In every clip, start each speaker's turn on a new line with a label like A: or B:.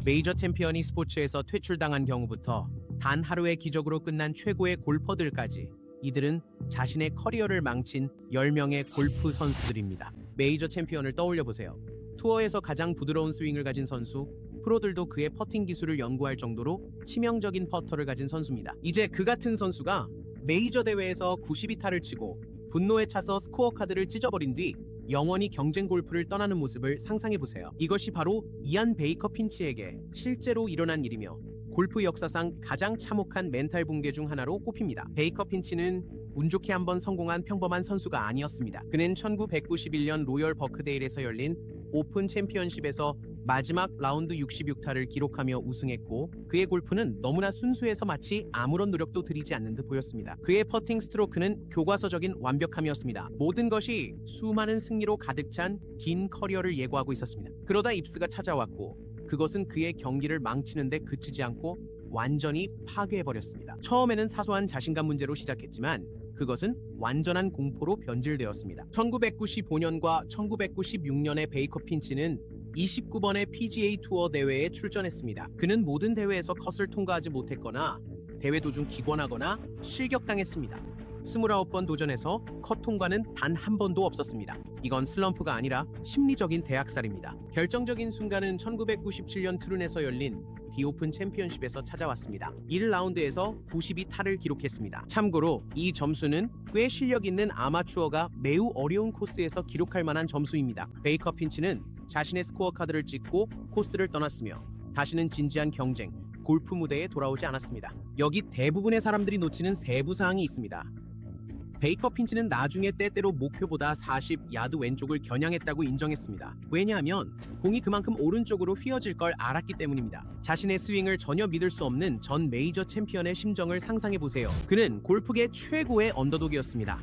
A: 메이저 챔피언이 스포츠에서 퇴출당한 경우부터 단 하루의 기적으로 끝난 최고의 골퍼들까지 이들은 자신의 커리어를 망친 10명의 골프 선수들입니다. 메이저 챔피언을 떠올려 보세요. 투어에서 가장 부드러운 스윙을 가진 선수, 프로들도 그의 퍼팅 기술을 연구할 정도로 치명적인 퍼터를 가진 선수입니다. 이제 그 같은 선수가 메이저 대회에서 92타를 치고 분노에 차서 스코어 카드를 찢어버린 뒤 영원히 경쟁 골프를 떠나는 모습을 상상해보세요. 이것이 바로 이안 베이커 핀치에게 실제로 일어난 일이며 골프 역사상 가장 참혹한 멘탈 붕괴 중 하나로 꼽힙니다. 베이커 핀치는 운 좋게 한번 성공한 평범한 선수가 아니었습니다. 그는 1991년 로열 버크데일에서 열린 오픈 챔피언십에서 마지막 라운드 66타를 기록하며 우승했고, 그의 골프는 너무나 순수해서 마치 아무런 노력도 들이지 않는 듯 보였습니다. 그의 퍼팅 스트로크는 교과서적인 완벽함이었습니다. 모든 것이 수많은 승리로 가득 찬 긴 커리어를 예고하고 있었습니다. 그러다 입스가 찾아왔고, 그것은 그의 경기를 망치는데 그치지 않고 완전히 파괴해버렸습니다. 처음에는 사소한 자신감 문제로 시작했지만 그것은 완전한 공포로 변질되었습니다. 1995년과 1996년의 베이커 핀치는 29번의 PGA 투어 대회에 출전했습니다. 그는 모든 대회에서 컷을 통과하지 못했거나 대회 도중 기권하거나 실격당했습니다. 29번 도전에서 컷 통과는 단 한 번도 없었습니다. 이건 슬럼프가 아니라 심리적인 대학살입니다. 결정적인 순간은 1997년 트룬에서 열린 디오픈 챔피언십에서 찾아왔습니다. 1라운드에서 92타를 기록했습니다. 참고로 이 점수는 꽤 실력 있는 아마추어가 매우 어려운 코스에서 기록할 만한 점수입니다. 베이커 핀치는 자신의 스코어 카드를 찍고 코스를 떠났으며 다시는 진지한 경쟁, 골프 무대에 돌아오지 않았습니다. 여기 대부분의 사람들이 놓치는 세부 사항이 있습니다. 베이커 핀치는 나중에 때때로 목표보다 40야드 왼쪽을 겨냥했다고 인정했습니다. 왜냐하면 공이 그만큼 오른쪽으로 휘어질 걸 알았기 때문입니다. 자신의 스윙을 전혀 믿을 수 없는 전 메이저 챔피언의 심정을 상상해보세요. 그는 골프계 최고의 언더독이었습니다.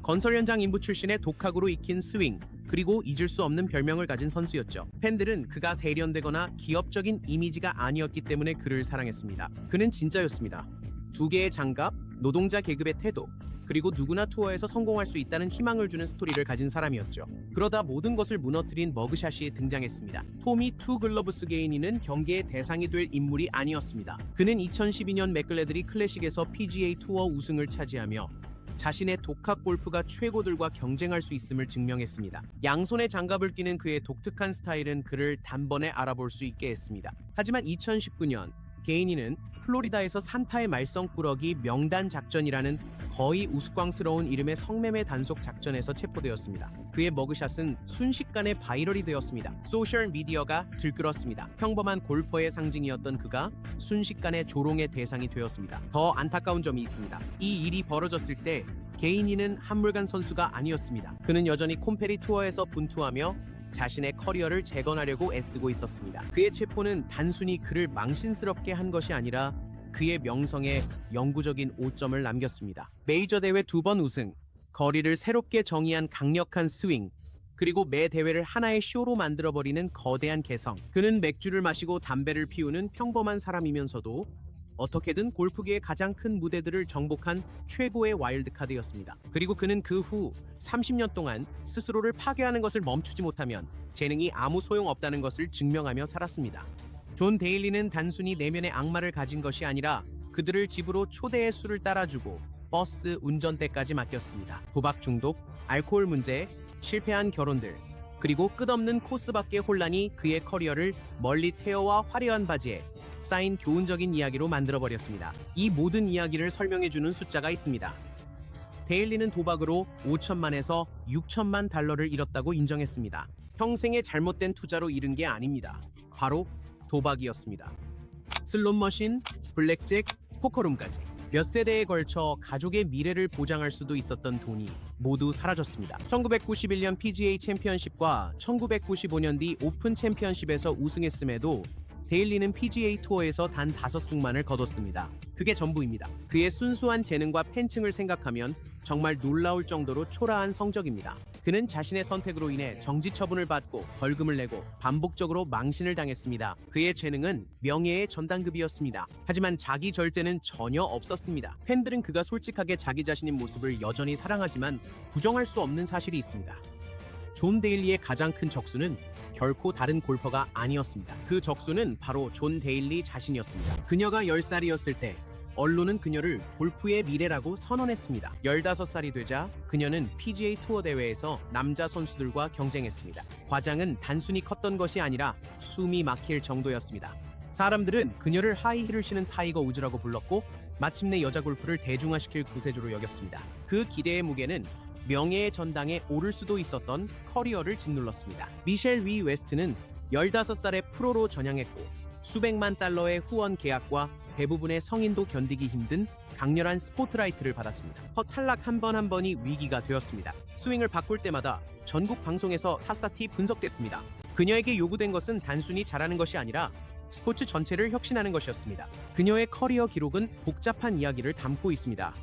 A: 건설 현장 인부 출신의 독학으로 익힌 스윙, 그리고 잊을 수 없는 별명을 가진 선수였죠. 팬들은 그가 세련되거나 기업적인 이미지가 아니었기 때문에 그를 사랑했습니다. 그는 진짜였습니다. 두 개의 장갑, 노동자 계급의 태도, 그리고 누구나 투어에서 성공할 수 있다는 희망을 주는 스토리를 가진 사람이었죠. 그러다 모든 것을 무너뜨린 머그샷이 등장했습니다. 토미 투 글러브스 게이니는 경계의 대상이 될 인물이 아니었습니다. 그는 2012년 맥글레드리 클래식에서 PGA 투어 우승을 차지하며 자신의 독학 골프가 최고들과 경쟁할 수 있음을 증명했습니다. 양손에 장갑을 끼는 그의 독특한 스타일은 그를 단번에 알아볼 수 있게 했습니다. 하지만 2019년 게이니는 플로리다에서 산타의 말썽꾸러기 명단 작전이라는 거의 우스꽝스러운 이름의 성매매 단속 작전에서 체포되었습니다. 그의 머그샷은 순식간에 바이럴이 되었습니다. 소셜 미디어가 들끓었습니다. 평범한 골퍼의 상징이었던 그가 순식간에 조롱의 대상이 되었습니다. 더 안타까운 점이 있습니다. 이 일이 벌어졌을 때 게이니는 한물간 선수가 아니었습니다. 그는 여전히 콤페리 투어에서 분투하며 자신의 커리어를 재건하려고 애쓰고 있었습니다. 그의 체포는 단순히 그를 망신스럽게 한 것이 아니라 그의 명성에 영구적인 오점을 남겼습니다. 메이저 대회 2번 우승, 거리를 새롭게 정의한 강력한 스윙, 그리고 매 대회를 하나의 쇼로 만들어버리는 거대한 개성. 그는 맥주를 마시고 담배를 피우는 평범한 사람이면서도 어떻게든 골프계의 가장 큰 무대들을 정복한 최고의 와일드카드였습니다. 그리고 그는 그 후 30년 동안 스스로를 파괴하는 것을 멈추지 못하면 재능이 아무 소용없다는 것을 증명하며 살았습니다. 존 데일리는 단순히 내면의 악마를 가진 것이 아니라 그들을 집으로 초대해 술을 따라주고 버스 운전대까지 맡겼습니다. 도박 중독, 알코올 문제, 실패한 결혼들, 그리고 끝없는 코스 밖의 혼란이 그의 커리어를 멀리 태워와 화려한 바지에 쌓인 교훈적인 이야기로 만들어버렸습니다. 이 모든 이야기를 설명해주는 숫자가 있습니다. 데일리는 도박으로 5천만에서 6천만 달러를 잃었다고 인정했습니다. 평생의 잘못된 투자로 잃은 게 아닙니다. 바로 도박이었습니다. 슬롯머신, 블랙잭, 포커룸까지 몇 세대에 걸쳐 가족의 미래를 보장할 수도 있었던 돈이 모두 사라졌습니다. 1991년 PGA 챔피언십과 1995년 뒤 오픈 챔피언십에서 우승했음에도 데일리는 PGA 투어에서 단 5승만을 거뒀습니다. 그게 전부입니다. 그의 순수한 재능과 팬층을 생각하면 정말 놀라울 정도로 초라한 성적입니다. 그는 자신의 선택으로 인해 정지 처분을 받고 벌금을 내고 반복적으로 망신을 당했습니다. 그의 재능은 명예의 전당급이었습니다. 하지만 자기 절제는 전혀 없었습니다. 팬들은 그가 솔직하게 자기 자신인 모습을 여전히 사랑하지만 부정할 수 없는 사실이 있습니다. 존 데일리의 가장 큰 적수는 결코 다른 골퍼가 아니었습니다. 그 적수는 바로 존 데일리 자신이었습니다. 그녀가 10살이었을 때 언론은 그녀를 골프의 미래라고 선언했습니다. 15살이 되자 그녀는 PGA 투어 대회에서 남자 선수들과 경쟁했습니다. 과장은 단순히 컸던 것이 아니라 숨이 막힐 정도였습니다. 사람들은 그녀를 하이힐을 신은 타이거 우즈라고 불렀고 마침내 여자 골프를 대중화시킬 구세주로 여겼습니다. 그 기대의 무게는 명예의 전당에 오를 수도 있었던 커리어를 짓눌렀습니다. 미셸 위 웨스트는 15살에 프로로 전향했고 수백만 달러의 후원 계약과 대부분의 성인도 견디기 힘든 강렬한 스포트라이트를 받았습니다. 탈락 한 번 한 번이 위기가 되었습니다. 스윙을 바꿀 때마다 전국 방송에서 샅샅이 분석됐습니다. 그녀에게 요구된 것은 단순히 잘하는 것이 아니라 스포츠 전체를 혁신하는 것이었습니다. 그녀의 커리어 기록은 복잡한 이야기를 담고 있습니다.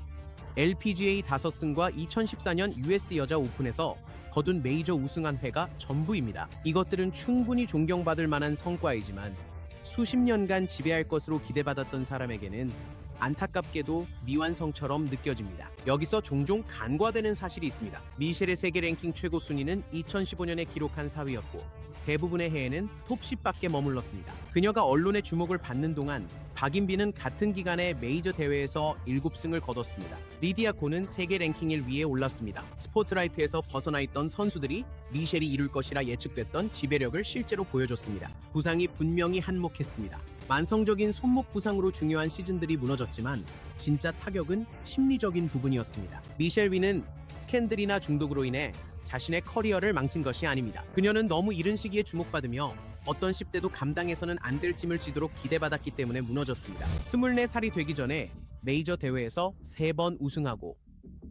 A: LPGA 5승과 2014년 US 여자 오픈에서 거둔 메이저 우승한 회가 전부입니다. 이것들은 충분히 존경받을 만한 성과이지만 수십 년간 지배할 것으로 기대받았던 사람에게는 안타깝게도 미완성처럼 느껴집니다. 여기서 종종 간과되는 사실이 있습니다. 미셸의 세계 랭킹 최고 순위는 2015년에 기록한 4위였고 대부분의 해에는 톱 10밖에 머물렀습니다. 그녀가 언론의 주목을 받는 동안 박인비는 같은 기간에 메이저 대회에서 7승을 거뒀습니다. 리디아 코는 세계 랭킹 1위에 올랐습니다. 스포트라이트에서 벗어나 있던 선수들이 미셸이 이룰 것이라 예측됐던 지배력을 실제로 보여줬습니다. 부상이 분명히 한몫했습니다. 만성적인 손목 부상으로 중요한 시즌들이 무너졌지만 진짜 타격은 심리적인 부분이었습니다. 미셸 위는 스캔들이나 중독으로 인해 자신의 커리어를 망친 것이 아닙니다. 그녀는 너무 이른 시기에 주목받으며 어떤 10대도 감당해서는 안 될 짐을 지도록 기대받았기 때문에 무너졌습니다. 24살이 되기 전에 메이저 대회에서 3번 우승하고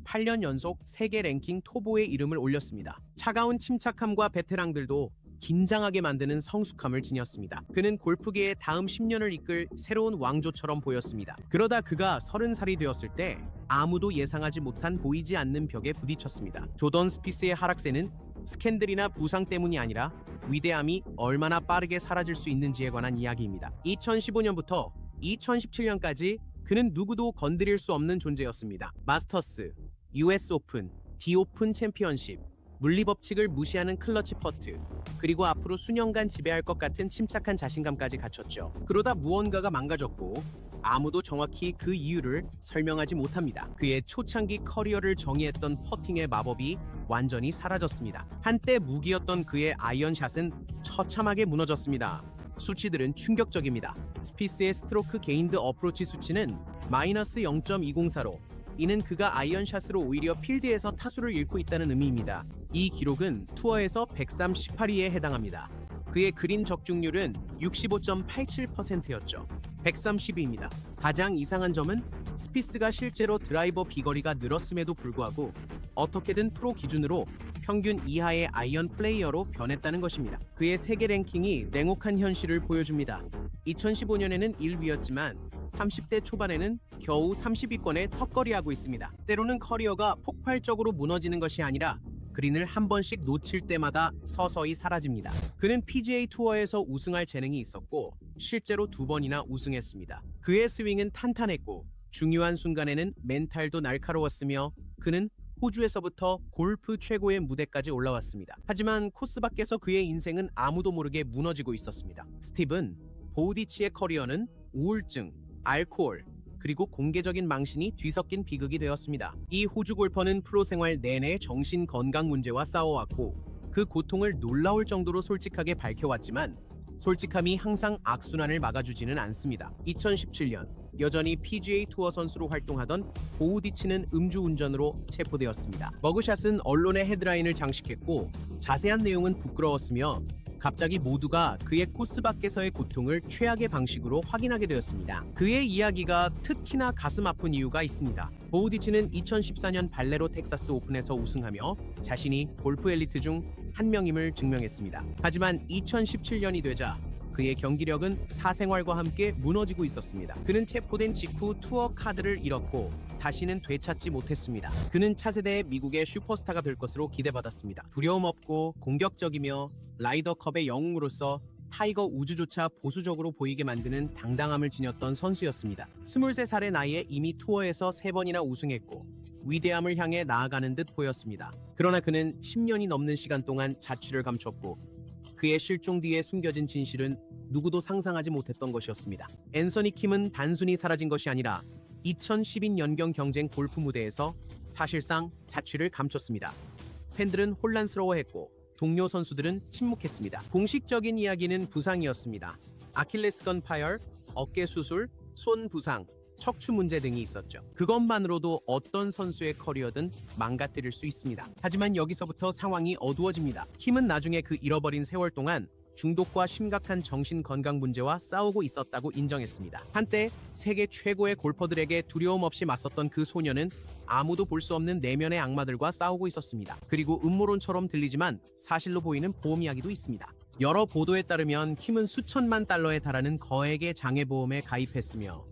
A: 8년 연속 세계 랭킹 톱5의 이름을 올렸습니다. 차가운 침착함과 베테랑들도 긴장하게 만드는 성숙함을 지녔습니다. 그는 골프계의 다음 10년을 이끌 새로운 왕조처럼 보였습니다. 그러다 그가 30살이 되었을 때 아무도 예상하지 못한 보이지 않는 벽에 부딪혔습니다. 조던 스피스의 하락세는 스캔들이나 부상 때문이 아니라 위대함이 얼마나 빠르게 사라질 수 있는지에 관한 이야기입니다. 2015년부터 2017년까지 그는 누구도 건드릴 수 없는 존재였습니다. 마스터스, US 오픈, 디오픈 챔피언십, 물리법칙을 무시하는 클러치 퍼트, 그리고 앞으로 수년간 지배할 것 같은 침착한 자신감까지 갖췄죠. 그러다 무언가가 망가졌고 아무도 정확히 그 이유를 설명하지 못합니다. 그의 초창기 커리어를 정의했던 퍼팅의 마법이 완전히 사라졌습니다. 한때 무기였던 그의 아이언샷은 처참하게 무너졌습니다. 수치들은 충격적입니다. 스피스의 스트로크 게인드 어프로치 수치는 마이너스 0.204로 이는 그가 아이언샷으로 오히려 필드에서 타수를 잃고 있다는 의미입니다. 이 기록은 투어에서 138위에 해당합니다. 그의 그린 적중률은 65.87%였죠. 130위입니다. 가장 이상한 점은 스피스가 실제로 드라이버 비거리가 늘었음에도 불구하고 어떻게든 프로 기준으로 평균 이하의 아이언 플레이어로 변했다는 것입니다. 그의 세계 랭킹이 냉혹한 현실을 보여줍니다. 2015년에는 1위였지만 30대 초반에는 겨우 30위권에 턱걸이하고 있습니다. 때로는 커리어가 폭발적으로 무너지는 것이 아니라 그린을 한 번씩 놓칠 때마다 서서히 사라집니다. 그는 PGA 투어에서 우승할 재능이 있었고 실제로 2번이나 우승했습니다. 그의 스윙은 탄탄했고 중요한 순간에는 멘탈도 날카로웠으며 그는 호주에서부터 골프 최고의 무대까지 올라왔습니다. 하지만 코스 밖에서 그의 인생은 아무도 모르게 무너지고 있었습니다. 스티븐 보우디치의 커리어는 우울증, 알코올, 그리고 공개적인 망신이 뒤섞인 비극이 되었습니다. 이 호주 골퍼는 프로 생활 내내 정신 건강 문제와 싸워왔고 그 고통을 놀라울 정도로 솔직하게 밝혀왔지만 솔직함이 항상 악순환을 막아주지는 않습니다. 2017년 여전히 PGA 투어 선수로 활동하던 보우디치는 음주운전으로 체포되었습니다. 머그샷은 언론의 헤드라인을 장식했고 자세한 내용은 부끄러웠으며 갑자기 모두가 그의 코스 밖에서의 고통을 최악의 방식으로 확인하게 되었습니다. 그의 이야기가 특히나 가슴 아픈 이유가 있습니다. 보우디치는 2014년 발레로 텍사스 오픈에서 우승하며 자신이 골프 엘리트 중 한 명임을 증명했습니다. 하지만 2017년이 되자 그의 경기력은 사생활과 함께 무너지고 있었습니다. 그는 체포된 직후 투어 카드를 잃었고 다시는 되찾지 못했습니다. 그는 차세대의 미국의 슈퍼스타가 될 것으로 기대받았습니다. 두려움 없고 공격적이며 라이더컵의 영웅으로서 타이거 우즈조차 보수적으로 보이게 만드는 당당함을 지녔던 선수였습니다. 23살의 나이에 이미 투어에서 3번이나 우승했고 위대함을 향해 나아가는 듯 보였습니다. 그러나 그는 10년이 넘는 시간 동안 자취를 감췄고 그의 실종 뒤에 숨겨진 진실은 누구도 상상하지 못했던 것이었습니다. 앤서니 킴은 단순히 사라진 것이 아니라 2012년경 경쟁 골프 무대에서 사실상 자취를 감췄습니다. 팬들은 혼란스러워했고 동료 선수들은 침묵했습니다. 공식적인 이야기는 부상이었습니다. 아킬레스건 파열, 어깨 수술, 손 부상, 척추 문제 등이 있었죠. 그것만으로도 어떤 선수의 커리어든 망가뜨릴 수 있습니다. 하지만 여기서부터 상황이 어두워집니다. 킴은 나중에 그 잃어버린 세월 동안 중독과 심각한 정신 건강 문제와 싸우고 있었다고 인정했습니다. 한때 세계 최고의 골퍼들에게 두려움 없이 맞섰던 그 소녀는 아무도 볼 수 없는 내면의 악마들과 싸우고 있었습니다. 그리고 음모론처럼 들리지만 사실로 보이는 보험 이야기도 있습니다. 여러 보도에 따르면 킴은 수천만 달러에 달하는 거액의 장애보험에 가입했으며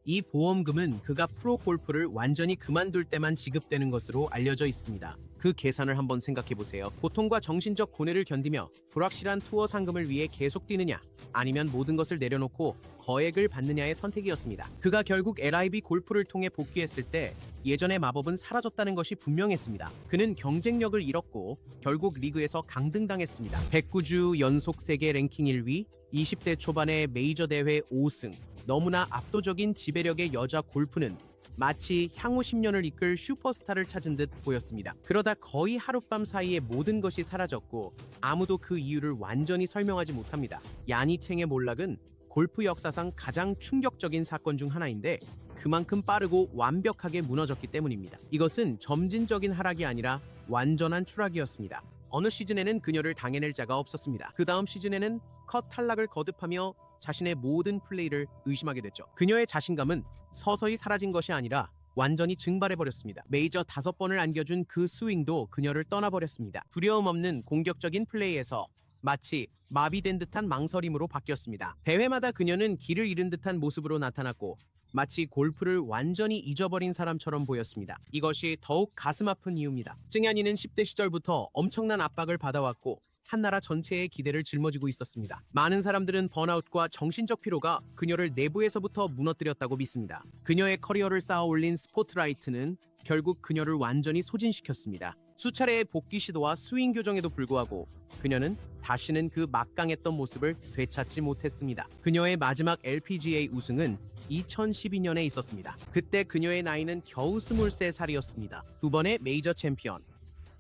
A: 이 보험금은 그가 프로 골프를 완전히 그만둘 때만 지급되는 것으로 알려져 있습니다. 그 계산을 한번 생각해 보세요. 고통과 정신적 고뇌를 견디며 불확실한 투어 상금을 위해 계속 뛰느냐, 아니면 모든 것을 내려놓고 거액을 받느냐의 선택이었습니다. 그가 결국 LIV 골프를 통해 복귀했을 때 예전의 마법은 사라졌다는 것이 분명했습니다. 그는 경쟁력을 잃었고 결국 리그에서 강등당했습니다. 109주 연속 세계 랭킹 1위, 20대 초반의 메이저 대회 5승, 너무나 압도적인 지배력의 여자 골프는 마치 향후 10년을 이끌 슈퍼스타를 찾은 듯 보였습니다. 그러다 거의 하룻밤 사이에 모든 것이 사라졌고 아무도 그 이유를 완전히 설명하지 못합니다. 야니챙의 몰락은 골프 역사상 가장 충격적인 사건 중 하나인데 그만큼 빠르고 완벽하게 무너졌기 때문입니다. 이것은 점진적인 하락이 아니라 완전한 추락이었습니다. 어느 시즌에는 그녀를 당해낼 자가 없었습니다. 그 다음 시즌에는 컷 탈락을 거듭하며 자신의 모든 플레이를 의심하게 됐죠. 그녀의 자신감은 서서히 사라진 것이 아니라 완전히 증발해버렸습니다. 메이저 5번을 안겨준 그 스윙도 그녀를 떠나버렸습니다. 두려움 없는 공격적인 플레이에서 마치 마비된 듯한 망설임으로 바뀌었습니다. 대회마다 그녀는 길을 잃은 듯한 모습으로 나타났고 마치 골프를 완전히 잊어버린 사람처럼 보였습니다. 이것이 더욱 가슴 아픈 이유입니다. 증야니는 10대 시절부터 엄청난 압박을 받아왔고 한 나라 전체의 기대를 짊어지고 있었습니다. 많은 사람들은 번아웃과 정신적 피로가 그녀를 내부에서부터 무너뜨렸다고 믿습니다. 그녀의 커리어를 쌓아 올린 스포트라이트는 결국 그녀를 완전히 소진시켰습니다. 수차례의 복귀 시도와 스윙 교정에도 불구하고 그녀는 다시는 그 막강했던 모습을 되찾지 못했습니다. 그녀의 마지막 LPGA 우승은 2012년에 있었습니다. 그때 그녀의 나이는 겨우 23살이었습니다. 2번의 메이저 챔피언,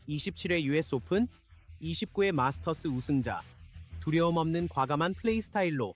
A: 27회 US 오픈, 29회 마스터스 우승자, 두려움 없는 과감한 플레이 스타일로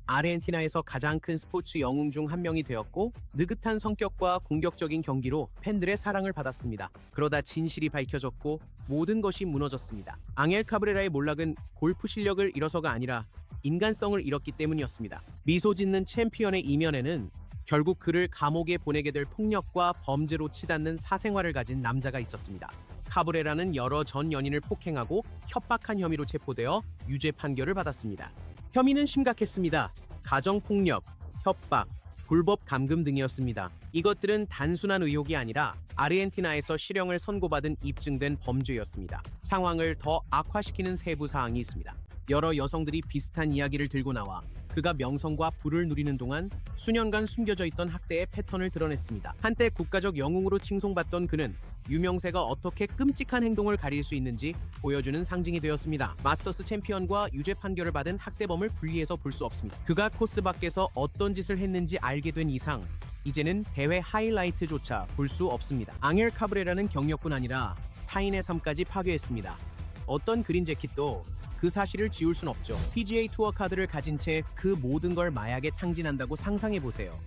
A: 아르헨티나에서 가장 큰 스포츠 영웅 중 한 명이 되었고 느긋한 성격과 공격적인 경기로 팬들의 사랑을 받았습니다. 그러다 진실이 밝혀졌고 모든 것이 무너졌습니다. 앙헬 카브레라의 몰락은 골프 실력을 잃어서가 아니라 인간성을 잃었기 때문이었습니다. 미소 짓는 챔피언의 이면에는 결국 그를 감옥에 보내게 될 폭력과 범죄로 치닫는 사생활을 가진 남자가 있었습니다. 카브레라는 여러 전 연인을 폭행하고 협박한 혐의로 체포되어 유죄 판결을 받았습니다. 혐의는 심각했습니다. 가정폭력, 협박, 불법 감금 등이었습니다. 이것들은 단순한 의혹이 아니라 아르헨티나에서 실형을 선고받은 입증된 범죄였습니다. 상황을 더 악화시키는 세부 사항이 있습니다. 여러 여성들이 비슷한 이야기를 들고 나와 그가 명성과 부를 누리는 동안 수년간 숨겨져 있던 학대의 패턴을 드러냈습니다. 한때 국가적 영웅으로 칭송받던 그는 유명세가 어떻게 끔찍한 행동을 가릴 수 있는지 보여주는 상징이 되었습니다. 마스터스 챔피언과 유죄 판결을 받은 학대범을 분리해서 볼 수 없습니다. 그가 코스 밖에서 어떤 짓을 했는지 알게 된 이상 이제는 대회 하이라이트조차 볼 수 없습니다. 앙헬 카브레라는 경력뿐 아니라 타인의 삶까지 파괴했습니다. 어떤 그린 재킷도 그 사실을 지울 순 없죠. PGA 투어 카드를 가진 채 그 모든 걸 마약에 탕진한다고 상상해보세요.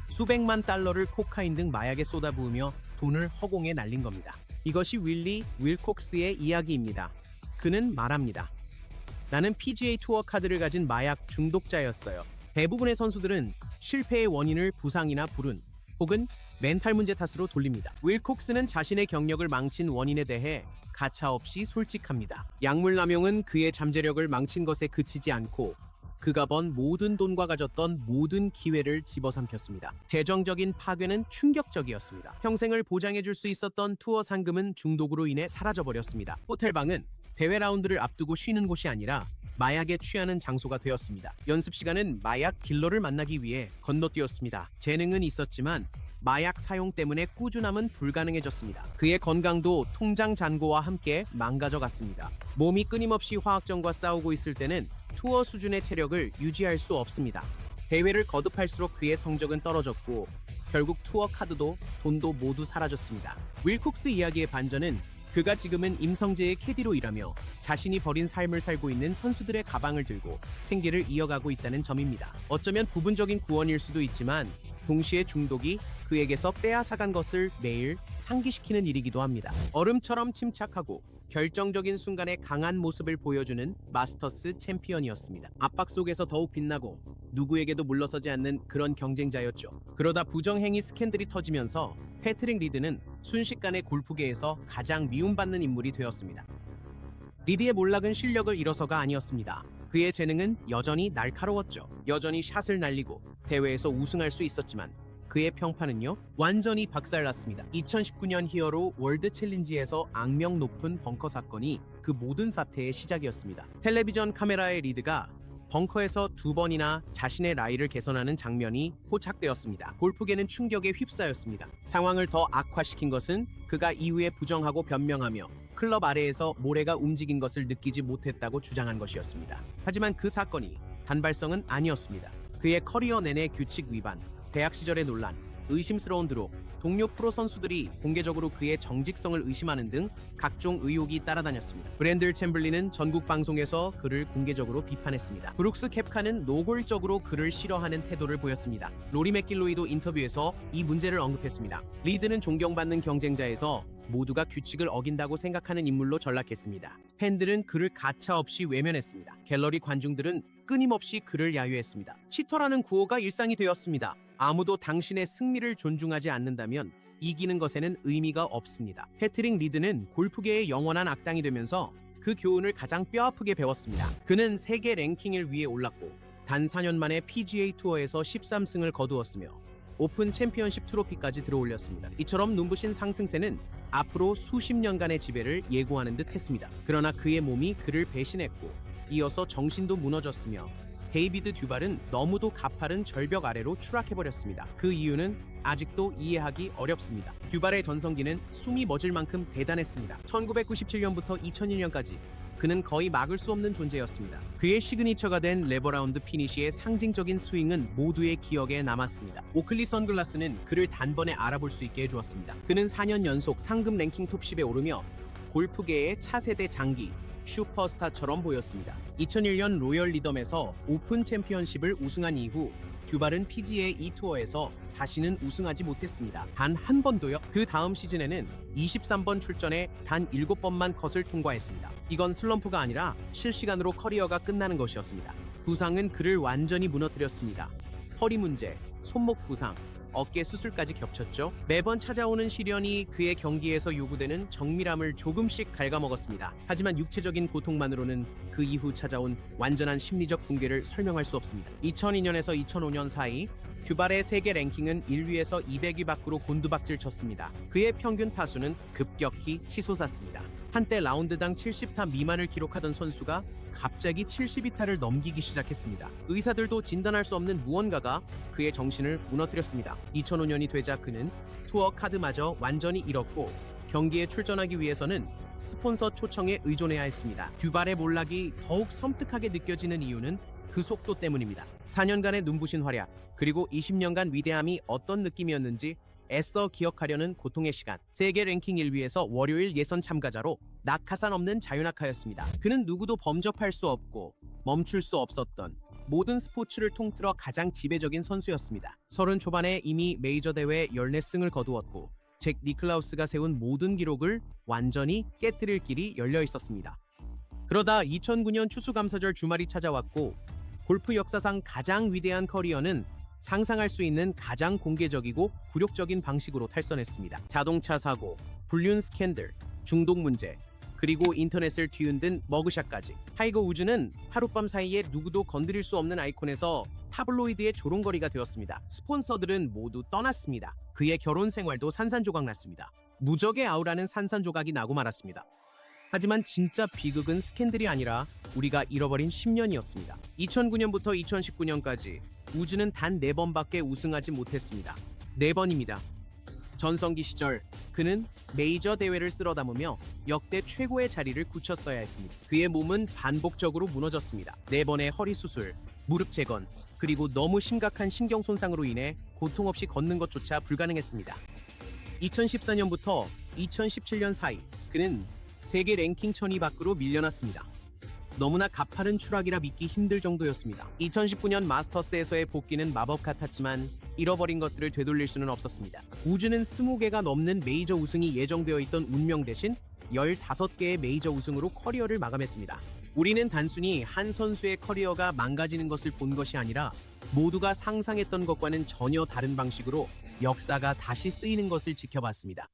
A: 수백만 달러를 코카인 등 마약에 쏟아부으며 돈을 허공에 날린 겁니다. 이것이 윌리 윌콕스의 이야기입니다. 그는 말합니다. 나는 PGA 투어 카드를 가진 마약 중독자였어요. 대부분의 선수들은 실패의 원인을 부상이나 불운 혹은 멘탈 문제 탓으로 돌립니다. 윌콕스는 자신의 경력을 망친 원인에 대해 가차없이 솔직합니다. 약물 남용은 그의 잠재력을 망친 것에 그치지 않고 그가 번 모든 돈과 가졌던 모든 기회를 집어삼켰습니다. 재정적인 파괴는 충격적이었습니다. 평생을 보장해줄 수 있었던 투어 상금은 중독으로 인해 사라져버렸습니다. 호텔방은 대회 라운드를 앞두고 쉬는 곳이 아니라 마약에 취하는 장소가 되었습니다. 연습 시간은 마약 딜러를 만나기 위해 건너뛰었습니다. 재능은 있었지만 마약 사용 때문에 꾸준함은 불가능해졌습니다. 그의 건강도 통장 잔고와 함께 망가져갔습니다. 몸이 끊임없이 화학정과 싸우고 있을 때는 투어 수준의 체력을 유지할 수 없습니다. 대회를 거듭할수록 그의 성적은 떨어졌고 결국 투어 카드도 돈도 모두 사라졌습니다. 윌콕스 이야기의 반전은 그가 지금은 임성재의 캐디로 일하며 자신이 버린 삶을 살고 있는 선수들의 가방을 들고 생계를 이어가고 있다는 점입니다. 어쩌면 부분적인 구원일 수도 있지만 동시에 중독이 그에게서 빼앗아간 것을 매일 상기시키는 일이기도 합니다. 얼음처럼 침착하고 결정적인 순간에 강한 모습을 보여주는 마스터스 챔피언이었습니다. 압박 속에서 더욱 빛나고 누구에게도 물러서지 않는 그런 경쟁자였죠. 그러다 부정행위 스캔들이 터지면서 패트릭 리드는 순식간에 골프계에서 가장 미움받는 인물이 되었습니다. 리드의 몰락은 실력을 잃어서가 아니었습니다. 그의 재능은 여전히 날카로웠죠. 여전히 샷을 날리고 대회에서 우승할 수 있었지만 그의 평판은요 완전히 박살났습니다. 2019년 히어로 월드 챌린지에서 악명 높은 벙커 사건이 그 모든 사태의 시작이었습니다. 텔레비전 카메라의 리드가 벙커에서 2번이나 자신의 라이를 개선하는 장면이 포착되었습니다. 골프계는 충격에 휩싸였습니다. 상황을 더 악화시킨 것은 그가 이후에 부정하고 변명하며 클럽 아래에서 모래가 움직인 것을 느끼지 못했다고 주장한 것이었습니다. 하지만 그 사건이 단발성은 아니었습니다. 그의 커리어 내내 규칙 위반, 대학 시절의 논란, 의심스러운 드롭, 동료 프로 선수들이 공개적으로 그의 정직성을 의심하는 등 각종 의혹이 따라다녔습니다. 브랜들 챔블린은 전국 방송에서 그를 공개적으로 비판했습니다. 브룩스 캡카는 노골적으로 그를 싫어하는 태도를 보였습니다. 로리 맥길로이도 인터뷰에서 이 문제를 언급했습니다. 리드는 존경받는 경쟁자에서 모두가 규칙을 어긴다고 생각하는 인물로 전락했습니다. 팬들은 그를 가차없이 외면했습니다. 갤러리 관중들은 끊임없이 그를 야유했습니다. 치터라는 구호가 일상이 되었습니다. 아무도 당신의 승리를 존중하지 않는다면 이기는 것에는 의미가 없습니다. 패트릭 리드는 골프계의 영원한 악당이 되면서 그 교훈을 가장 뼈아프게 배웠습니다. 그는 세계 랭킹을 위해 올랐고 단 4년 만에 PGA 투어에서 13승을 거두었으며 오픈 챔피언십 트로피까지 들어올렸습니다. 이처럼 눈부신 상승세는 앞으로 수십 년간의 지배를 예고하는 듯 했습니다. 그러나 그의 몸이 그를 배신했고 이어서 정신도 무너졌으며 데이비드 듀발은 너무도 가파른 절벽 아래로 추락해버렸습니다. 그 이유는 아직도 이해하기 어렵습니다. 듀발의 전성기는 숨이 멎을 만큼 대단했습니다. 1997년부터 2001년까지 그는 거의 막을 수 없는 존재였습니다. 그의 시그니처가 된 레버라운드 피니시의 상징적인 스윙은 모두의 기억에 남았습니다. 오클리 선글라스는 그를 단번에 알아볼 수 있게 해주었습니다. 그는 4년 연속 상금 랭킹 톱 10에 오르며 골프계의 차세대 장기, 슈퍼스타처럼 보였습니다. 2001년 로열 리덤에서 오픈 챔피언십을 우승한 이후 듀발은 PGA 투어에서 다시는 우승하지 못했습니다. 단 한 번도요. 그 다음 시즌에는 23번 출전에 단 7번만 컷을 통과했습니다. 이건 슬럼프가 아니라 실시간으로 커리어가 끝나는 것이었습니다. 부상은 그를 완전히 무너뜨렸습니다. 허리 문제, 손목 부상, 어깨 수술까지 겹쳤죠. 매번 찾아오는 시련이 그의 경기에서 요구되는 정밀함을 조금씩 갉아먹었습니다. 하지만 육체적인 고통만으로는 그 이후 찾아온 완전한 심리적 붕괴를 설명할 수 없습니다. 2002년에서 2005년 사이 듀발의 세계 랭킹은 1위에서 200위 밖으로 곤두박질 쳤습니다. 그의 평균 타수는 급격히 치솟았습니다. 한때 라운드당 70타 미만을 기록하던 선수가 갑자기 72타를 넘기기 시작했습니다. 의사들도 진단할 수 없는 무언가가 그의 정신을 무너뜨렸습니다. 2005년이 되자 그는 투어 카드마저 완전히 잃었고 경기에 출전하기 위해서는 스폰서 초청에 의존해야 했습니다. 듀발의 몰락이 더욱 섬뜩하게 느껴지는 이유는 그 속도 때문입니다. 4년간의 눈부신 활약, 그리고 20년간 위대함이 어떤 느낌이었는지 애써 기억하려는 고통의 시간. 세계 랭킹 1위에서 월요일 예선 참가자로 낙하산 없는 자유낙하였습니다. 그는 누구도 범접할 수 없고 멈출 수 없었던 모든 스포츠를 통틀어 가장 지배적인 선수였습니다. 30 초반에 이미 메이저 대회 14승을 거두었고 잭 니클라우스가 세운 모든 기록을 완전히 깨뜨릴 길이 열려 있었습니다. 그러다 2009년 추수감사절 주말이 찾아왔고 골프 역사상 가장 위대한 커리어는 상상할 수 있는 가장 공개적이고 굴욕적인 방식으로 탈선했습니다. 자동차 사고, 불륜 스캔들, 중독 문제, 그리고 인터넷을 뒤흔든 머그샷까지. 타이거 우즈는 하룻밤 사이에 누구도 건드릴 수 없는 아이콘에서 타블로이드의 조롱거리가 되었습니다. 스폰서들은 모두 떠났습니다. 그의 결혼 생활도 산산조각났습니다. 무적의 아우라는 산산조각이 나고 말았습니다. 하지만 진짜 비극은 스캔들이 아니라 우리가 잃어버린 10년이었습니다. 2009년부터 2019년까지 우즈는 단 4번밖에 우승하지 못했습니다. 4번입니다. 전성기 시절 그는 메이저 대회를 쓸어 담으며 역대 최고의 자리를 굳혔어야 했습니다. 그의 몸은 반복적으로 무너졌습니다. 4번의 허리 수술, 무릎 재건, 그리고 너무 심각한 신경 손상으로 인해 고통 없이 걷는 것조차 불가능했습니다. 2014년부터 2017년 사이 그는 세계 랭킹 1000위 밖으로 밀려났습니다. 너무나 가파른 추락이라 믿기 힘들 정도였습니다. 2019년 마스터스에서의 복귀는 마법 같았지만 잃어버린 것들을 되돌릴 수는 없었습니다. 우즈는 20개가 넘는 메이저 우승이 예정되어 있던 운명 대신 15개의 메이저 우승으로 커리어를 마감했습니다. 우리는 단순히 한 선수의 커리어가 망가지는 것을 본 것이 아니라 모두가 상상했던 것과는 전혀 다른 방식으로 역사가 다시 쓰이는 것을 지켜봤습니다.